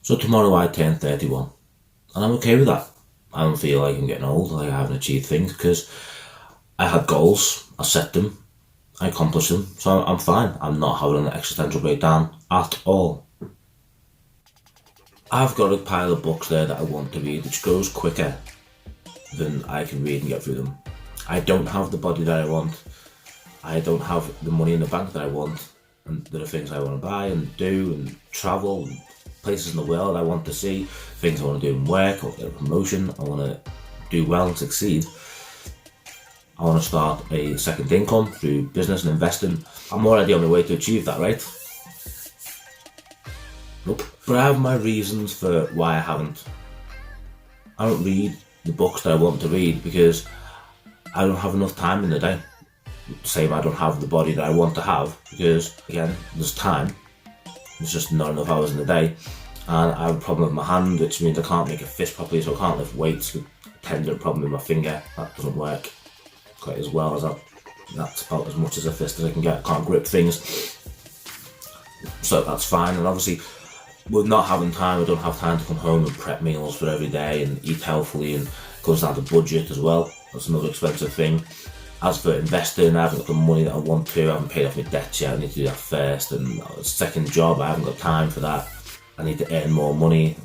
So tomorrow I turn 31, and I'm okay with that. I don't feel like I'm getting old, like I haven't achieved things, because I had goals, I set them, I accomplished them, so I'm fine. I'm not having an existential breakdown at all. I've got a pile of books there that I want to read, which goes quicker than I can read and get through them. I don't have the body that I want. I don't have the money in the bank that I want, and there are things I want to buy and do and travel, and places in the world I want to see, things I want to do in work or get a promotion. I want to do well and succeed. I want to start a second income through business and investing. I'm already on my way to achieve that, right? Nope. But I have my reasons for why I haven't. I don't read the books that I want to read because I don't have enough time in the day. Same, I don't have the body that I want to have because, again, there's time. There's just not enough hours in the day. And I have a problem with my hand, which means I can't make a fist properly, so I can't lift weights. A tendon problem with my finger, that doesn't work quite as well as that. That's about as much as a fist as I can get. I can't grip things. So that's fine. And obviously, with not having time, I don't have time to come home and prep meals for every day and eat healthily, and it goes down to budget as well. That's another expensive thing. As for investing, I haven't got the money that I want to. I haven't paid off my debts yet. I need to do that first. And a second job, I haven't got time for that. I need to earn more money.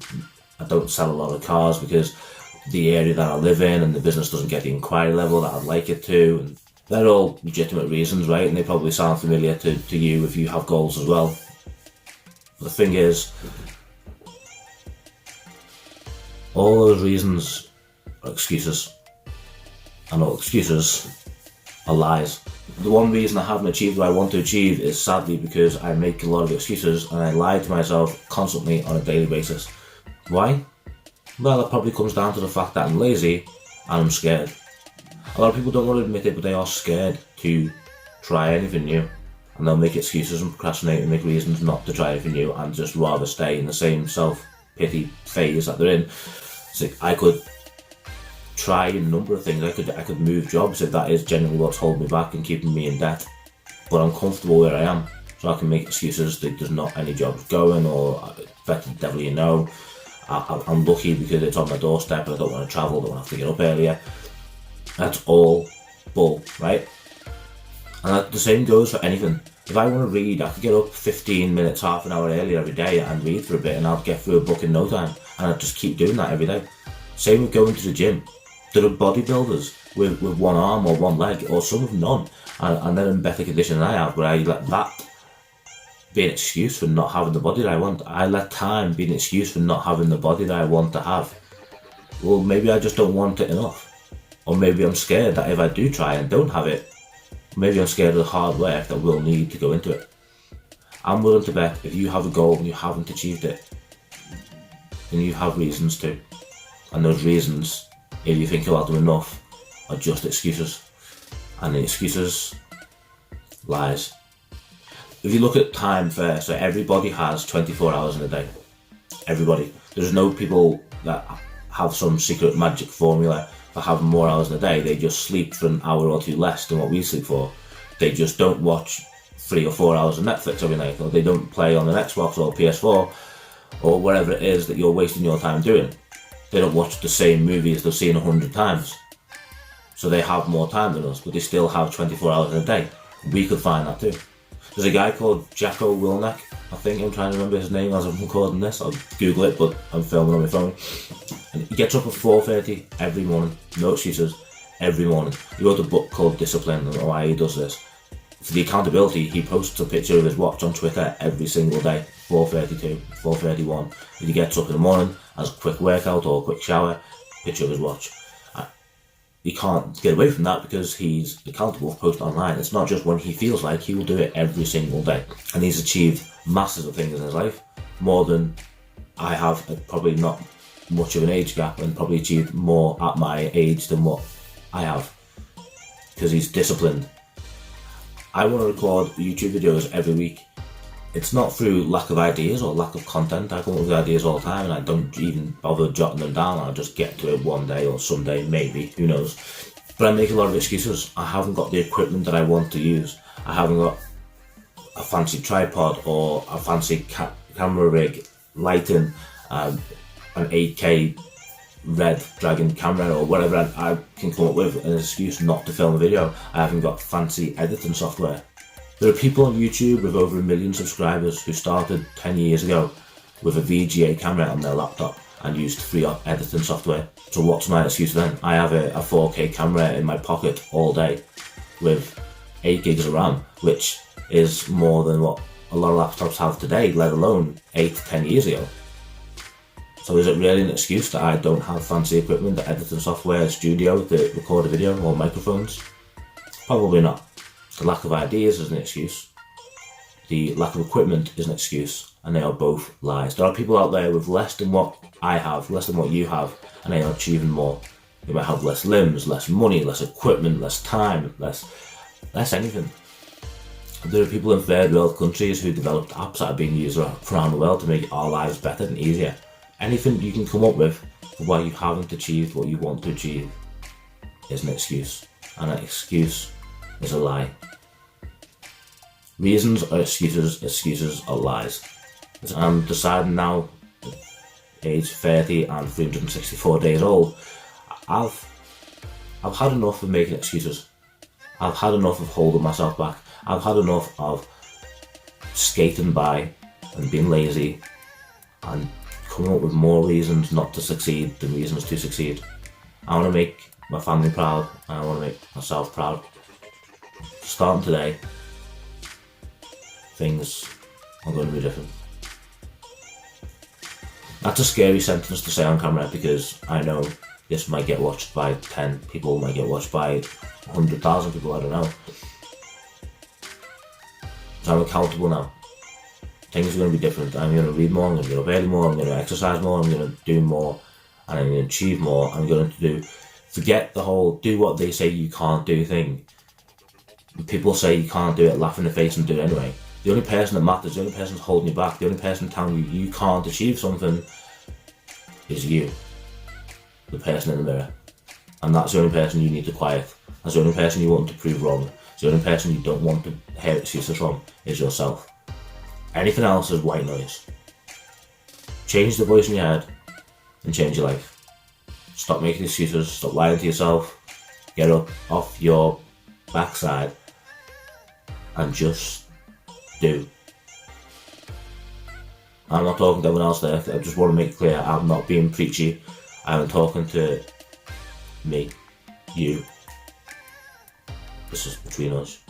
I don't sell a lot of cars because the area that I live in and the business doesn't get the inquiry level that I'd like it to. And they're all legitimate reasons, right? And they probably sound familiar to you if you have goals as well. But the thing is, all those reasons are excuses. And all excuses are lies. The one reason I haven't achieved what I want to achieve is sadly because I make a lot of excuses and I lie to myself constantly on a daily basis. Why? Well, it probably comes down to the fact that I'm lazy and I'm scared. A lot of people don't want to admit it, but they are scared to try anything new. And they'll make excuses and procrastinate and make reasons not to try anything new and just rather stay in the same self-pity phase that they're in. It's like, I could try a number of things. I could move jobs if that is genuinely what's holding me back and keeping me in debt. But I'm comfortable where I am, so I can make excuses that there's not any jobs going, or better the devil you know. I'm lucky because it's on my doorstep and I don't want to travel, don't want to have to get up earlier. That's all bull, right? And the same goes for anything. If I want to read, I could get up 15 minutes, half an hour earlier every day and read for a bit, and I'll get through a book in no time. And I'll just keep doing that every day. Same with going to the gym. There are bodybuilders with one arm or one leg, or some with none, and they're in better condition than I have, but I let that be an excuse for not having the body that I want. I let time be an excuse for not having the body that I want to have. Well, maybe I just don't want it enough. Or maybe I'm scared that if I do try and don't have it, maybe I'm scared of the hard work that we'll need to go into it. I'm willing to bet if you have a goal and you haven't achieved it, then you have reasons to. And those reasons, if you think about them enough, are just excuses. And the excuses, lies. If you look at time first, so everybody has 24 hours in a day. Everybody. There's no people that have some secret magic formula for having more hours in a day. They just sleep for an hour or two less than what we sleep for. They just don't watch 3 or 4 hours of Netflix every night, or they don't play on an Xbox or PS4 or whatever it is that you're wasting your time doing. They don't watch the same movies they've seen 100 times. So they have more time than us, but they still have 24 hours in a day. We could find that too. There's a guy called Jacko Willink, I think. I'm trying to remember his name as I'm recording this. I'll Google it, but I'm filming on my phone. And he gets up at 4:30 every morning, no excuses, every morning. He wrote a book called Discipline, I don't know why he does this. For the accountability, he posts a picture of his watch on Twitter every single day, 4:32, 4:31. If he gets up in the morning, has a quick workout or a quick shower, picture of his watch. He can't get away from that because he's accountable for posting online. It's not just when he feels like, he will do it every single day. And he's achieved masses of things in his life, more than I have, probably not much of an age gap, and probably achieved more at my age than what I have, because he's disciplined. I want to record YouTube videos every week. It's not through lack of ideas or lack of content. I come up with ideas all the time and I don't even bother jotting them down. I'll just get to it one day or someday, maybe, who knows. But I make a lot of excuses. I haven't got the equipment that I want to use. I haven't got a fancy tripod or a fancy camera rig, lighting. an 8K Red Dragon camera or whatever I can come up with an excuse not to film a video. I haven't got fancy editing software. There are people on YouTube with over 1 million subscribers who started 10 years ago with a VGA camera on their laptop and used free editing software. So what's my excuse then? I have a 4K camera in my pocket all day with 8 gigs of RAM, which is more than what a lot of laptops have today, let alone 8 to 10 years ago. So is it really an excuse that I don't have fancy equipment, the editing software, studio to record a video, or microphones? Probably not. The lack of ideas is an excuse. The lack of equipment is an excuse, and they are both lies. There are people out there with less than what I have, less than what you have, and they are achieving more. They might have less limbs, less money, less equipment, less time, less anything. There are people in third world countries who developed apps that are being used around the world to make our lives better and easier. Anything you can come up with for why you haven't achieved what you want to achieve is an excuse, and an excuse is a lie. Reasons are excuses, excuses are lies. I'm deciding now, age 30 and 364 days old, I've had enough of making excuses. I've had enough of holding myself back. I've had enough of skating by and being lazy and coming up with more reasons not to succeed than reasons to succeed. I want to make my family proud, and I want to make myself proud. Starting today, things are going to be different. That's a scary sentence to say on camera, because I know this might get watched by 10 people, might get watched by 100,000 people, I don't know. So I'm accountable now. Things are going to be different. I'm going to read more, I'm going to get up early more, I'm going to exercise more, I'm going to do more, and I'm going to achieve more. I'm going to forget the whole do what they say you can't do thing. People say you can't do it, laugh in the face and do it anyway. The only person that matters, the only person that's holding you back, the only person telling you you can't achieve something is you. The person in the mirror. And that's the only person you need to quiet. That's the only person you want to prove wrong. It's the only person you don't want to hear excuses from is yourself. Anything else is white noise. Change the voice in your head and change your life. Stop making excuses, stop lying to yourself, get up off your backside and just do. I'm not talking to everyone else there, I just want to make it clear I'm not being preachy. I'm talking to me, you. This is between us.